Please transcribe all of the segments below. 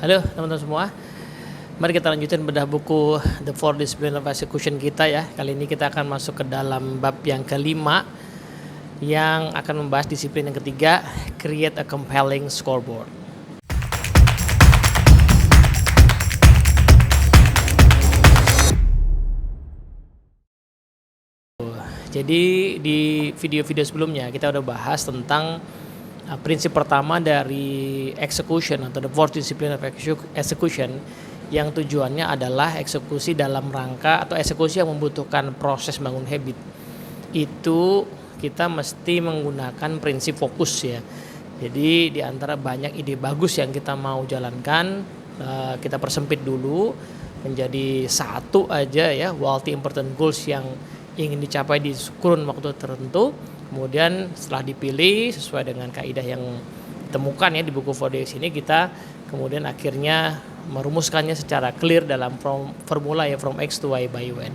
Halo teman-teman semua, mari kita lanjutin bedah buku The Four Disciplines of Execution kita ya. Kali ini kita akan masuk ke dalam bab yang kelima yang akan membahas disiplin yang ketiga, Create a Compelling Scoreboard. Jadi di video-video sebelumnya kita udah bahas tentang prinsip pertama dari execution atau the fourth discipline of execution, yang tujuannya adalah eksekusi dalam rangka atau eksekusi yang membutuhkan proses bangun habit. Itu kita mesti menggunakan prinsip fokus ya. Jadi di antara banyak ide bagus yang kita mau jalankan, kita persempit dulu menjadi satu aja ya, multi important goals yang ingin dicapai di kurun waktu tertentu. Kemudian setelah dipilih sesuai dengan kaidah yang ditemukan ya di buku 4DX ini, kita kemudian akhirnya merumuskannya secara clear dalam formula ya, from X to Y by UN.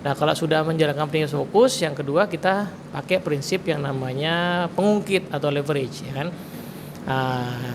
Nah, kalau sudah menjalankan prinsip fokus, yang kedua kita pakai prinsip yang namanya pengungkit atau leverage ya kan.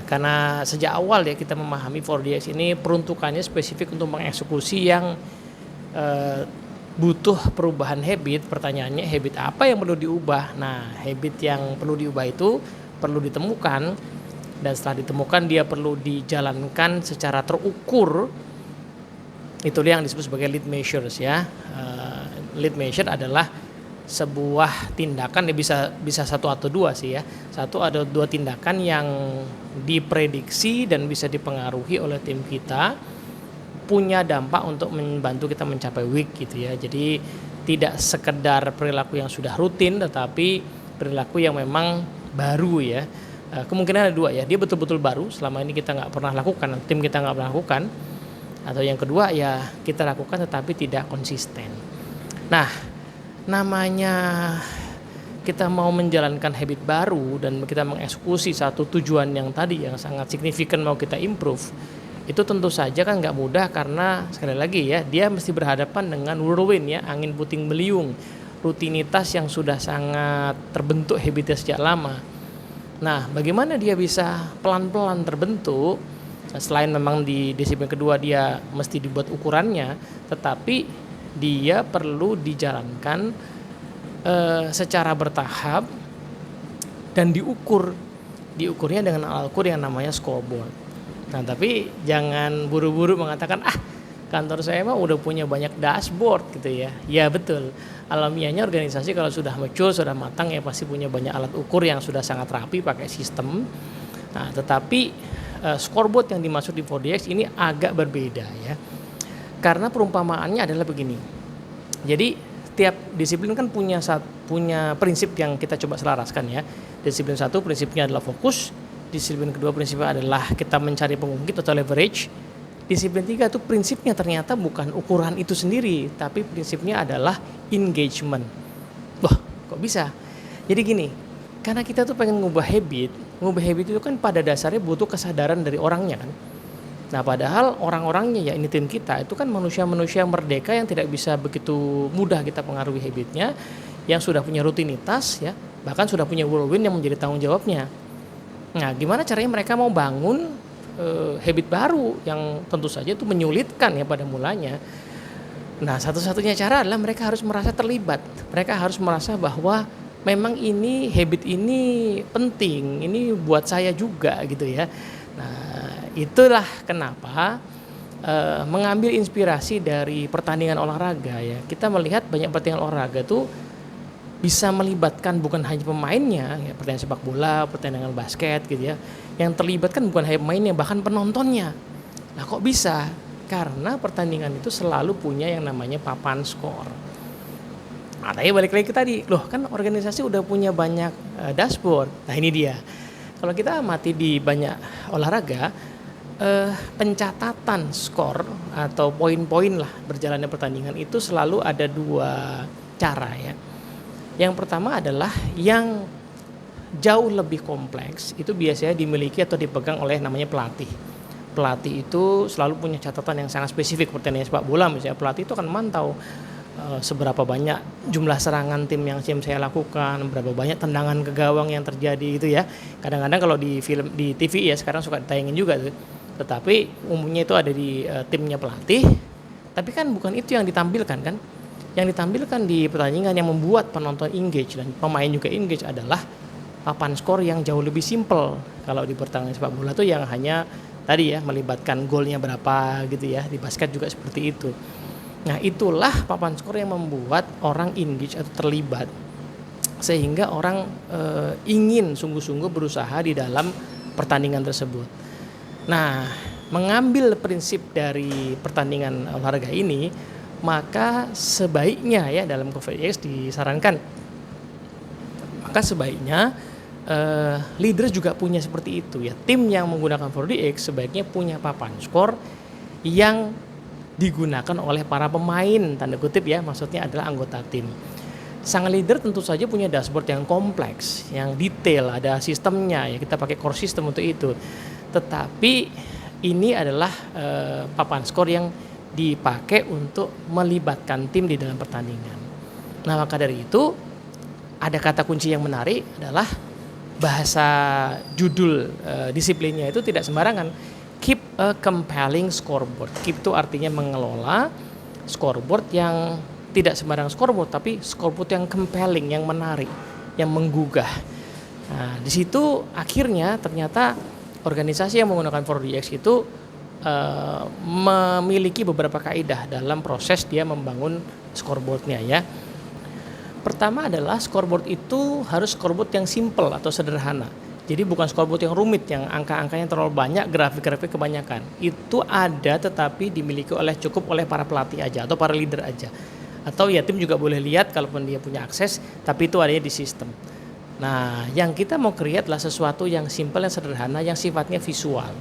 Karena sejak awal ya kita memahami 4DX ini peruntukannya spesifik untuk mengeksekusi yang butuh perubahan habit. Pertanyaannya, habit apa yang perlu diubah? Nah, habit yang perlu diubah itu perlu ditemukan, dan setelah ditemukan dia perlu dijalankan secara terukur. Itulah yang disebut sebagai lead measures ya. Lead measure adalah sebuah tindakan, bisa satu atau dua sih ya. Satu atau dua tindakan yang diprediksi dan bisa dipengaruhi oleh tim kita, punya dampak untuk membantu kita mencapai week gitu ya. Jadi tidak sekedar perilaku yang sudah rutin, tetapi perilaku yang memang baru ya. Kemungkinan ada dua ya, dia betul-betul baru, selama ini kita nggak pernah lakukan, tim kita nggak pernah lakukan. Atau yang kedua ya, kita lakukan tetapi tidak konsisten. Nah, namanya kita mau menjalankan habit baru dan kita mengeksekusi satu tujuan yang tadi yang sangat signifikan mau kita improve, itu tentu saja kan nggak mudah, karena sekali lagi ya, dia mesti berhadapan dengan whirlwind ya, angin puting beliung, rutinitas yang sudah sangat terbentuk habitnya sejak lama. Nah, bagaimana dia bisa pelan-pelan terbentuk? Selain memang di disiplin kedua dia mesti dibuat ukurannya, tetapi dia perlu dijalankan secara bertahap dan diukurnya dengan alat ukur yang namanya scoreboard. Nah, tapi jangan buru-buru mengatakan kantor saya mah udah punya banyak dashboard gitu ya. Ya betul, alamiahnya organisasi kalau sudah mature, sudah matang ya pasti punya banyak alat ukur yang sudah sangat rapi pakai sistem. Nah, tetapi scoreboard yang dimaksud di 4DX ini agak berbeda ya. Karena perumpamaannya adalah begini. Jadi tiap disiplin kan punya prinsip yang kita coba selaraskan ya. Disiplin satu prinsipnya adalah fokus. Disiplin kedua prinsipnya adalah kita mencari pengungkit atau leverage. Disiplin tiga itu prinsipnya ternyata bukan ukuran itu sendiri, tapi prinsipnya adalah engagement. Wah, kok bisa? Jadi gini, karena kita tuh pengen ngubah habit itu kan pada dasarnya butuh kesadaran dari orangnya kan. Nah, padahal orang-orangnya ya ini tim kita itu kan manusia-manusia merdeka yang tidak bisa begitu mudah kita pengaruhi habitnya, yang sudah punya rutinitas ya, bahkan sudah punya whirlwind yang menjadi tanggung jawabnya. Nah, gimana caranya mereka mau bangun habit baru yang tentu saja itu menyulitkan ya pada mulanya. Nah, satu-satunya cara adalah mereka harus merasa terlibat. Mereka harus merasa bahwa memang ini habit ini penting, ini buat saya juga gitu ya. Nah, itulah kenapa mengambil inspirasi dari pertandingan olahraga ya. Kita melihat banyak pertandingan olahraga tuh bisa melibatkan bukan hanya pemainnya ya, pertandingan sepak bola, pertandingan basket gitu ya, yang terlibat kan bukan hanya pemainnya, bahkan penontonnya. Nah, kok bisa? Karena pertandingan itu selalu punya yang namanya papan skor. Nah, tapi balik lagi ke tadi, loh kan organisasi udah punya banyak dashboard. Nah, ini dia. Kalau kita amati di banyak olahraga, pencatatan skor atau poin-poin lah berjalannya pertandingan itu selalu ada dua cara ya. Yang pertama adalah yang jauh lebih kompleks, itu biasanya dimiliki atau dipegang oleh namanya pelatih. Pelatih itu selalu punya catatan yang sangat spesifik. Pertandingan sepak bola misalnya, pelatih itu akan memantau seberapa banyak jumlah serangan tim yang saya lakukan, berapa banyak tendangan ke gawang yang terjadi itu ya. Kadang-kadang kalau di film di TV ya sekarang suka ditayangin juga tuh. Tetapi umumnya itu ada di timnya pelatih. Tapi kan bukan itu yang ditampilkan kan. Yang ditampilkan di pertandingan yang membuat penonton engage dan pemain juga engage adalah papan skor yang jauh lebih simple. Kalau di pertandingan sepak bola tuh yang hanya tadi ya melibatkan golnya berapa gitu ya. Di basket juga seperti itu. Nah, itulah papan skor yang membuat orang engage atau terlibat sehingga orang ingin sungguh-sungguh berusaha di dalam pertandingan tersebut. Nah, mengambil prinsip dari pertandingan olahraga ini, maka sebaiknya ya dalam Cover4DX disarankan, maka sebaiknya leader juga punya seperti itu ya. Tim yang menggunakan 4DX sebaiknya punya papan skor yang digunakan oleh para pemain, tanda kutip ya, maksudnya adalah anggota tim. Sang leader tentu saja punya dashboard yang kompleks, yang detail, ada sistemnya ya, kita pakai core system untuk itu. Tetapi ini adalah papan skor yang dipakai untuk melibatkan tim di dalam pertandingan. Nah, maka dari itu ada kata kunci yang menarik adalah bahasa judul disiplinnya itu tidak sembarangan. Keep a compelling scoreboard. Keep itu artinya mengelola scoreboard yang tidak sembarang scoreboard, tapi scoreboard yang compelling, yang menarik, yang menggugah. Nah, di situ akhirnya ternyata organisasi yang menggunakan 4DX itu memiliki beberapa kaidah dalam proses dia membangun scoreboardnya ya. Pertama adalah scoreboard itu harus scoreboard yang simple atau sederhana. Jadi bukan scoreboard yang rumit, yang angka-angkanya terlalu banyak, grafik-grafik kebanyakan. Itu ada tetapi dimiliki cukup oleh para pelatih aja atau para leader aja. Atau ya tim juga boleh lihat kalaupun dia punya akses, tapi itu adanya di sistem. Nah, yang kita mau create adalah sesuatu yang simple, yang sederhana, yang sifatnya visual.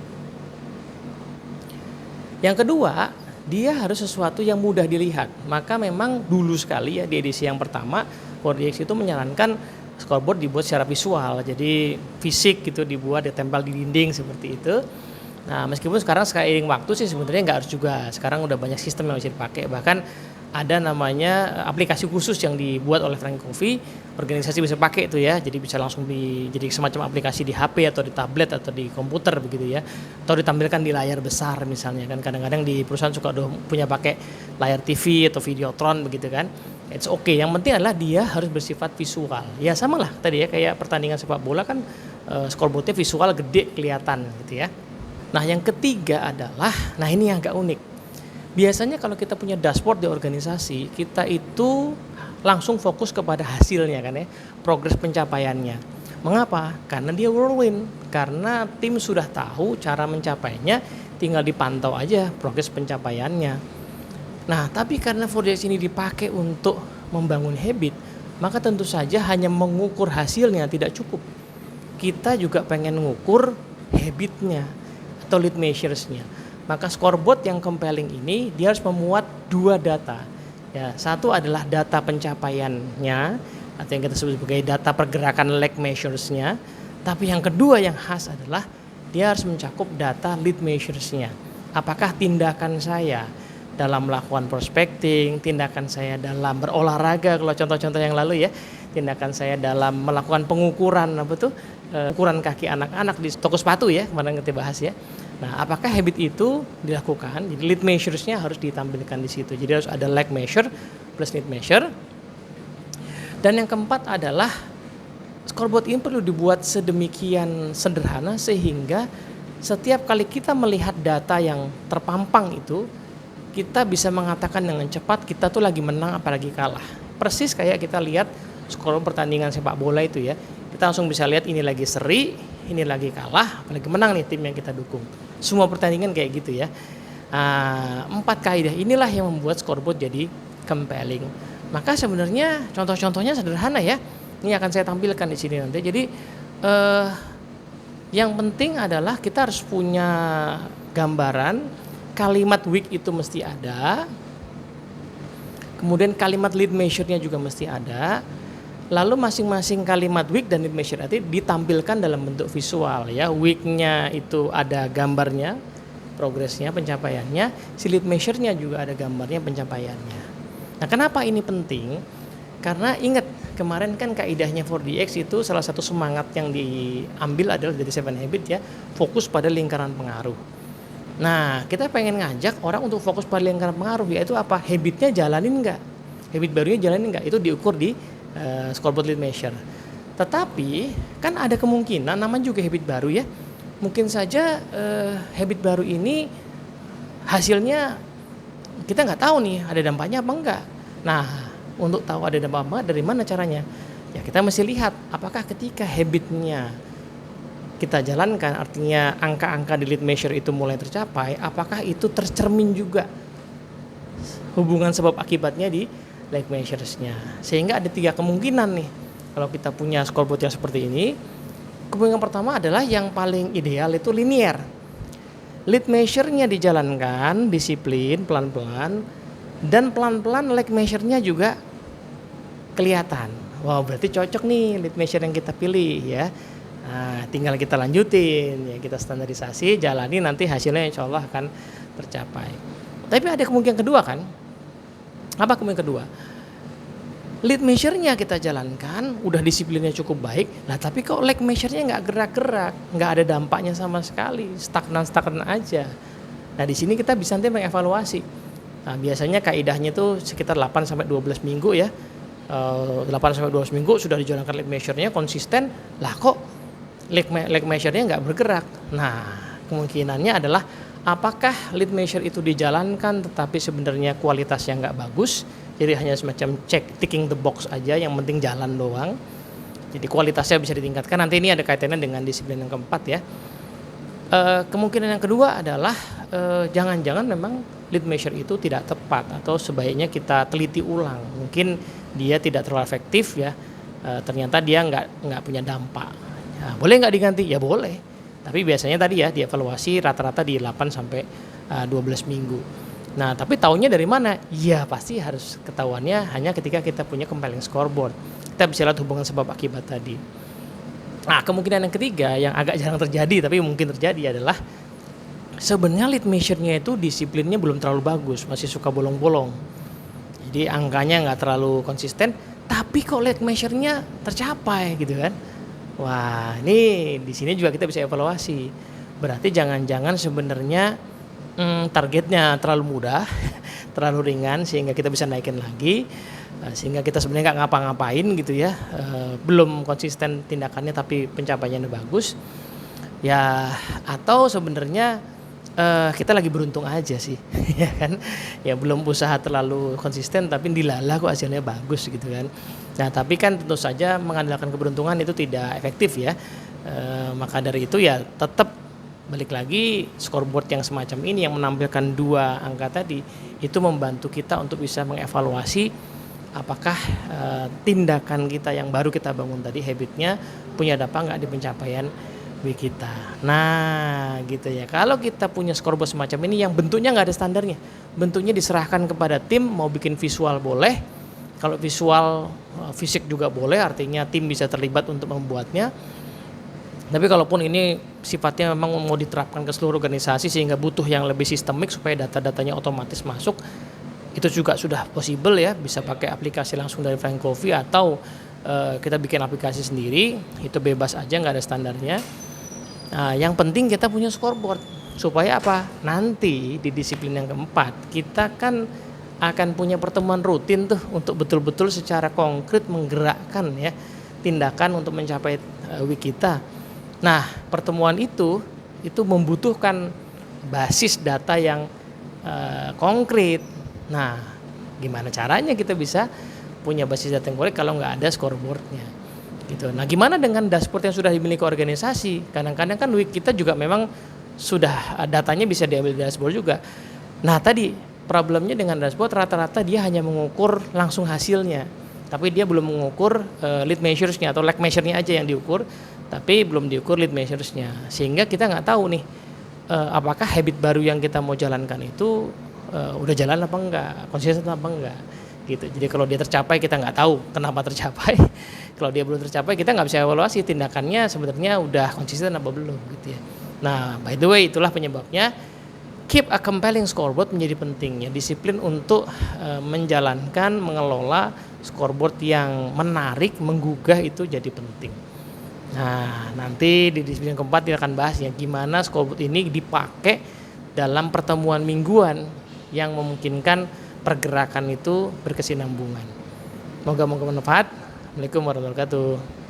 Yang kedua, dia harus sesuatu yang mudah dilihat. Maka memang dulu sekali ya di edisi yang pertama, 4DX itu menyarankan scoreboard dibuat secara visual, jadi fisik gitu, dibuat ditempel di dinding seperti itu. Nah, meskipun sekarang seiring waktu sih sebenarnya nggak harus juga. Sekarang udah banyak sistem yang bisa dipakai, bahkan ada namanya aplikasi khusus yang dibuat oleh Frank Covey, organisasi bisa pakai itu ya, jadi bisa langsung jadi semacam aplikasi di HP atau di tablet atau di komputer begitu ya, atau ditampilkan di layar besar misalnya kan. Kadang-kadang di perusahaan suka udah punya pakai layar TV atau Videotron begitu kan. It's okay, yang penting adalah dia harus bersifat visual. Ya sama lah tadi ya, kayak pertandingan sepak bola kan scoreboardnya visual gede kelihatan gitu ya. Nah, yang ketiga adalah, nah ini yang agak unik. Biasanya kalau kita punya dashboard di organisasi, kita itu langsung fokus kepada hasilnya kan ya, progres pencapaiannya. Mengapa? Karena dia whirlwind, karena tim sudah tahu cara mencapainya, tinggal dipantau aja progres pencapaiannya. Nah, tapi karena 4DX ini dipakai untuk membangun habit, maka tentu saja hanya mengukur hasilnya tidak cukup. Kita juga pengen mengukur habitnya atau lead measures-nya. Maka scoreboard yang compelling ini dia harus memuat dua data. Ya, satu adalah data pencapaiannya atau yang kita sebut sebagai data pergerakan leg measures-nya. Tapi yang kedua yang khas adalah dia harus mencakup data lead measures-nya. Apakah tindakan saya dalam melakukan prospecting, tindakan saya dalam berolahraga, kalau contoh-contoh yang lalu ya, tindakan saya dalam melakukan pengukuran ukuran kaki anak-anak di toko sepatu ya, kemarin kita bahas ya. Nah, apakah habit itu dilakukan? Jadi lead measures-nya harus ditampilkan di situ. Jadi harus ada leg measure plus lead measure. Dan yang keempat adalah scoreboard ini perlu dibuat sedemikian sederhana sehingga setiap kali kita melihat data yang terpampang itu, kita bisa mengatakan dengan cepat kita tuh lagi menang apalagi kalah. Persis kayak kita lihat skor pertandingan sepak bola itu ya. Kita langsung bisa lihat ini lagi seri, ini lagi kalah, apalagi menang nih tim yang kita dukung. Semua pertandingan kayak gitu ya. 4 kaidah inilah yang membuat scoreboard jadi compelling. Maka sebenarnya contoh-contohnya sederhana ya. Ini akan saya tampilkan di sini nanti. Jadi yang penting adalah kita harus punya gambaran, kalimat weak itu mesti ada. Kemudian kalimat lead measure-nya juga mesti ada. Lalu masing-masing kalimat weak dan lead measure itu ditampilkan dalam bentuk visual ya. Weak-nya itu ada gambarnya, progresnya, pencapaiannya. Si lead measure-nya juga ada gambarnya, pencapaiannya. Nah, kenapa ini penting? Karena ingat kemarin kan kaidahnya 4DX itu salah satu semangat yang diambil adalah dari 7 Habits ya, fokus pada lingkaran pengaruh. Nah, kita pengen ngajak orang untuk fokus pada lingkaran pengaruh, yaitu apa? Habitnya jalanin nggak? Habit barunya jalanin nggak? Itu diukur di scoreboard lead measure. Tetapi kan ada kemungkinan namanya juga habit baru ya. Mungkin saja habit baru ini hasilnya kita nggak tahu nih ada dampaknya apa enggak. Nah, untuk tahu ada dampak apa dari mana caranya? Ya kita mesti lihat apakah ketika habitnya kita jalankan, artinya angka-angka di lead measure itu mulai tercapai, apakah itu tercermin juga hubungan sebab akibatnya di lead measures-nya. Sehingga ada 3 kemungkinan nih kalau kita punya scoreboard yang seperti ini. Kemungkinan pertama adalah yang paling ideal itu linear. Lead measure-nya dijalankan disiplin pelan-pelan, dan pelan-pelan leg measure-nya juga kelihatan. Wow, berarti cocok nih lead measure yang kita pilih ya. Nah, tinggal kita lanjutin ya, kita standarisasi, jalani, nanti hasilnya insya Allah akan tercapai. Tapi ada kemungkinan kedua kan? Apa kemungkinan kedua? Lead measure-nya kita jalankan, udah disiplinnya cukup baik, nah tapi kok leg measure-nya nggak gerak-gerak, nggak ada dampaknya sama sekali, stagnan aja. Nah di sini kita bisa nanti mengevaluasi. Nah biasanya kaidahnya itu sekitar 8-12 minggu ya. 8-12 minggu sudah dijalankan lead measure-nya konsisten, lah kok leg measure-nya nggak bergerak. Nah kemungkinannya adalah apakah lead measure itu dijalankan tetapi sebenarnya kualitasnya nggak bagus, jadi hanya semacam cek ticking the box aja, yang penting jalan doang, jadi kualitasnya bisa ditingkatkan. Nanti ini ada kaitannya dengan disiplin yang keempat ya. Kemungkinan yang kedua adalah jangan-jangan memang lead measure itu tidak tepat, atau sebaiknya kita teliti ulang, mungkin dia tidak terlalu efektif ya, ternyata dia nggak punya dampak. Nah, boleh nggak diganti? Ya boleh, tapi biasanya tadi ya dievaluasi rata-rata di 8-12 minggu. Nah tapi taunya dari mana? Ya pasti harus ketahuannya hanya ketika kita punya compelling scoreboard, kita bisa lihat hubungan sebab akibat tadi. Nah kemungkinan yang ketiga yang agak jarang terjadi tapi mungkin terjadi adalah sebenarnya lead measure-nya itu disiplinnya belum terlalu bagus, masih suka bolong-bolong. Jadi angkanya nggak terlalu konsisten, tapi kok lead measure-nya tercapai gitu kan. Wah, ini di sini juga kita bisa evaluasi. Berarti jangan-jangan sebenarnya targetnya terlalu mudah, terlalu ringan sehingga kita bisa naikin lagi, sehingga kita sebenarnya nggak ngapa-ngapain gitu ya, belum konsisten tindakannya tapi pencapaiannya bagus. Ya, atau sebenarnya kita lagi beruntung aja sih, ya kan? Ya belum usaha terlalu konsisten tapi dilalah kok hasilnya bagus gitu kan. Nah tapi kan tentu saja mengandalkan keberuntungan itu tidak efektif ya. Maka dari itu ya tetap balik lagi, scoreboard yang semacam ini yang menampilkan 2 angka tadi itu membantu kita untuk bisa mengevaluasi apakah tindakan kita yang baru kita bangun tadi, habitnya punya dampak nggak di pencapaian kita. Nah gitu ya, kalau kita punya scoreboard semacam ini yang bentuknya nggak ada standarnya, bentuknya diserahkan kepada tim, mau bikin visual boleh, kalau visual fisik juga boleh, artinya tim bisa terlibat untuk membuatnya. Tapi kalaupun ini sifatnya memang mau diterapkan ke seluruh organisasi sehingga butuh yang lebih sistemik supaya data-datanya otomatis masuk, itu juga sudah possible ya, bisa pakai aplikasi langsung dari Flying Coffee atau kita bikin aplikasi sendiri, itu bebas aja, nggak ada standarnya. Nah, yang penting kita punya scoreboard supaya apa? Nanti di disiplin yang keempat kita kan akan punya pertemuan rutin tuh untuk betul-betul secara konkret menggerakkan ya tindakan untuk mencapai week kita. Nah, pertemuan itu membutuhkan basis data yang konkret. Nah, gimana caranya kita bisa punya basis data yang konkret kalau nggak ada scoreboardnya? Gitu. Nah, gimana dengan dashboard yang sudah dimiliki organisasi? Kadang-kadang kan week kita juga memang sudah datanya bisa diambil di dashboard juga. Nah, tadi problemnya dengan dashboard rata-rata dia hanya mengukur langsung hasilnya, tapi dia belum mengukur lead measures-nya atau leg measure-nya aja yang diukur, tapi belum diukur lead measures-nya. Sehingga kita nggak tahu nih apakah habit baru yang kita mau jalankan itu udah jalan apa enggak, konsisten apa enggak. Gitu. Jadi kalau dia tercapai kita nggak tahu kenapa tercapai. Kalau dia belum tercapai kita nggak bisa evaluasi tindakannya sebenarnya udah konsisten apa belum gitu ya. Nah by the way itulah penyebabnya keep a compelling scoreboard menjadi penting ya, disiplin untuk menjalankan mengelola scoreboard yang menarik, menggugah itu jadi penting. Nah nanti di disiplin keempat kita akan bahas ya gimana scoreboard ini dipakai dalam pertemuan mingguan yang memungkinkan pergerakan itu berkesinambungan. Moga-moga bermanfaat. Assalamualaikum warahmatullahi wabarakatuh.